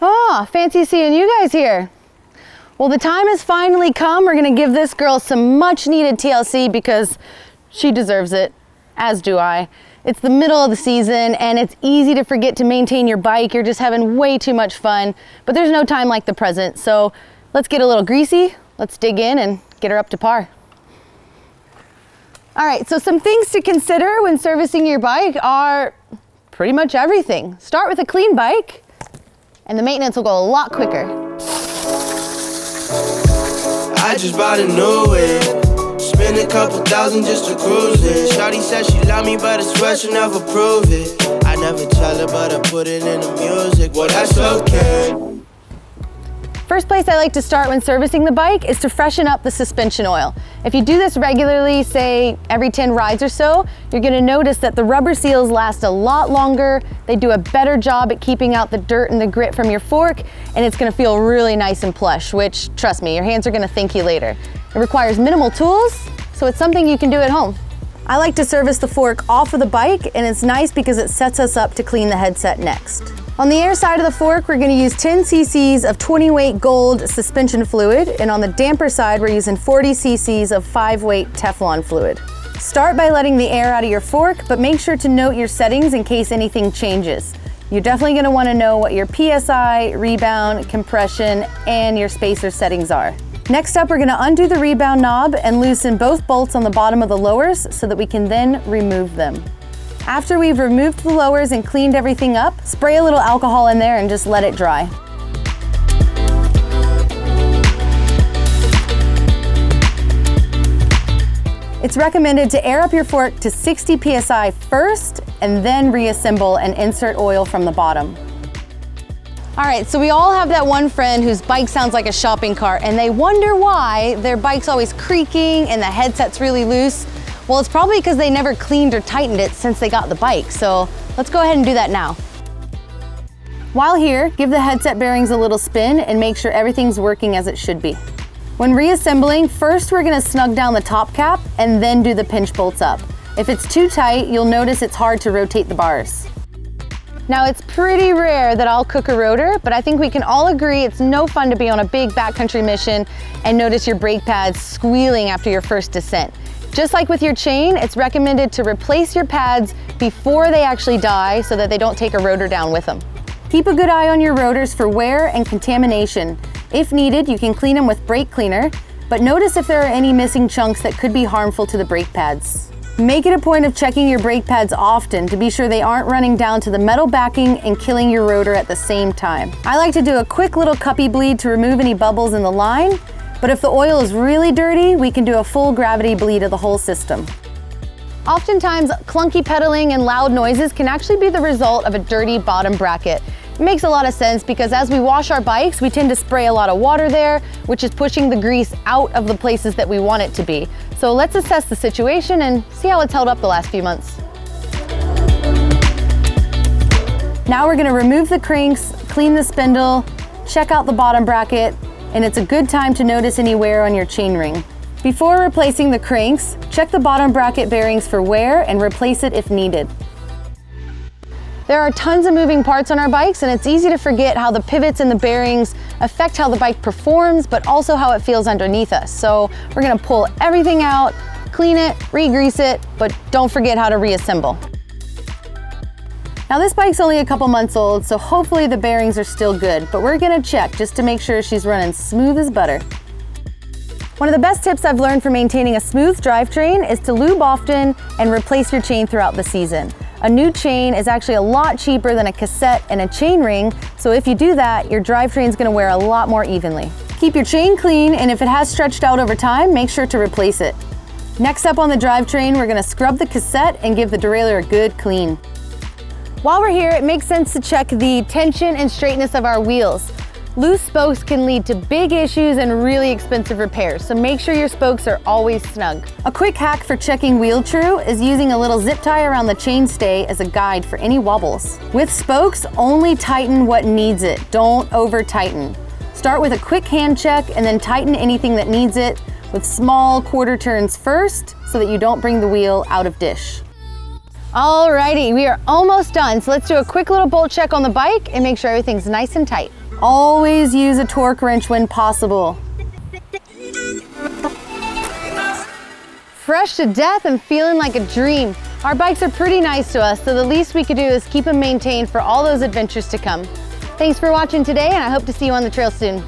Oh, fancy seeing you guys here. Well, the time has finally come. We're gonna give this girl some much needed TLC because she deserves it, as do I. It's the middle of the season and it's easy to forget to maintain your bike. You're just having way too much fun, but there's no time like the present. So let's get a little greasy. Let's dig in and get her up to par. All right, so some things to consider when servicing your bike are pretty much everything. Start with a clean bike and the maintenance will go a lot quicker. I just bought a new whip, spend a couple thousand just to cruise it. Shawty said she love me, but I swear she'll never prove it. I never tell her, but I put it in the music. Well, that's okay. First place I like to start when servicing the bike is to freshen up the suspension oil. If you do this regularly, say every 10 rides or so, you're gonna notice that the rubber seals last a lot longer, they do a better job at keeping out the dirt and the grit from your fork, and it's gonna feel really nice and plush, which, trust me, your hands are gonna thank you later. It requires minimal tools, so it's something you can do at home. I like to service the fork off of the bike, and it's nice because it sets us up to clean the headset next. On the air side of the fork, we're gonna use 10 cc's of 20-weight gold suspension fluid, and on the damper side, we're using 40 cc's of 5-weight Teflon fluid. Start by letting the air out of your fork, but make sure to note your settings in case anything changes. You're definitely gonna wanna know what your PSI, rebound, compression, and your spacer settings are. Next up, we're gonna undo the rebound knob and loosen both bolts on the bottom of the lowers so that we can then remove them. After we've removed the lowers and cleaned everything up, spray a little alcohol in there and just let it dry. It's recommended to air up your fork to 60 PSI first and then reassemble and insert oil from the bottom. All right, so we all have that one friend whose bike sounds like a shopping cart and they wonder why their bike's always creaking and the headset's really loose. Well, it's probably because they never cleaned or tightened it since they got the bike, so let's go ahead and do that now. While here, give the headset bearings a little spin and make sure everything's working as it should be. When reassembling, first we're gonna snug down the top cap and then do the pinch bolts up. If it's too tight, you'll notice it's hard to rotate the bars. Now, it's pretty rare that I'll cook a rotor, but I think we can all agree it's no fun to be on a big backcountry mission and notice your brake pads squealing after your first descent. Just like with your chain, it's recommended to replace your pads before they actually die so that they don't take a rotor down with them. Keep a good eye on your rotors for wear and contamination. If needed, you can clean them with brake cleaner, but notice if there are any missing chunks that could be harmful to the brake pads. Make it a point of checking your brake pads often to be sure they aren't running down to the metal backing and killing your rotor at the same time. I like to do a quick little cuppy bleed to remove any bubbles in the line, but if the oil is really dirty, we can do a full gravity bleed of the whole system. Oftentimes, clunky pedaling and loud noises can actually be the result of a dirty bottom bracket. It makes a lot of sense because as we wash our bikes, we tend to spray a lot of water there, which is pushing the grease out of the places that we want it to be. So let's assess the situation and see how it's held up the last few months. Now we're gonna remove the cranks, clean the spindle, check out the bottom bracket, and it's a good time to notice any wear on your chainring. Before replacing the cranks, check the bottom bracket bearings for wear and replace it if needed. There are tons of moving parts on our bikes and it's easy to forget how the pivots and the bearings affect how the bike performs, but also how it feels underneath us. So we're gonna pull everything out, clean it, re-grease it, but don't forget how to reassemble. Now this bike's only a couple months old, so hopefully the bearings are still good, but we're gonna check just to make sure she's running smooth as butter. One of the best tips I've learned for maintaining a smooth drivetrain is to lube often and replace your chain throughout the season. A new chain is actually a lot cheaper than a cassette and a chain ring, so if you do that, your drivetrain's gonna wear a lot more evenly. Keep your chain clean, and if it has stretched out over time, make sure to replace it. Next up on the drivetrain, we're gonna scrub the cassette and give the derailleur a good clean. While we're here, it makes sense to check the tension and straightness of our wheels. Loose spokes can lead to big issues and really expensive repairs, so make sure your spokes are always snug. A quick hack for checking wheel true is using a little zip tie around the chainstay as a guide for any wobbles. With spokes, only tighten what needs it, don't over tighten. Start with a quick hand check and then tighten anything that needs it with small quarter turns first so that you don't bring the wheel out of dish. Alrighty, we are almost done, so let's do a quick little bolt check on the bike and make sure everything's nice and tight. Always use a torque wrench when possible. Fresh to death and feeling like a dream. Our bikes are pretty nice to us, so the least we could do is keep them maintained for all those adventures to come. Thanks for watching today, and I hope to see you on the trail soon.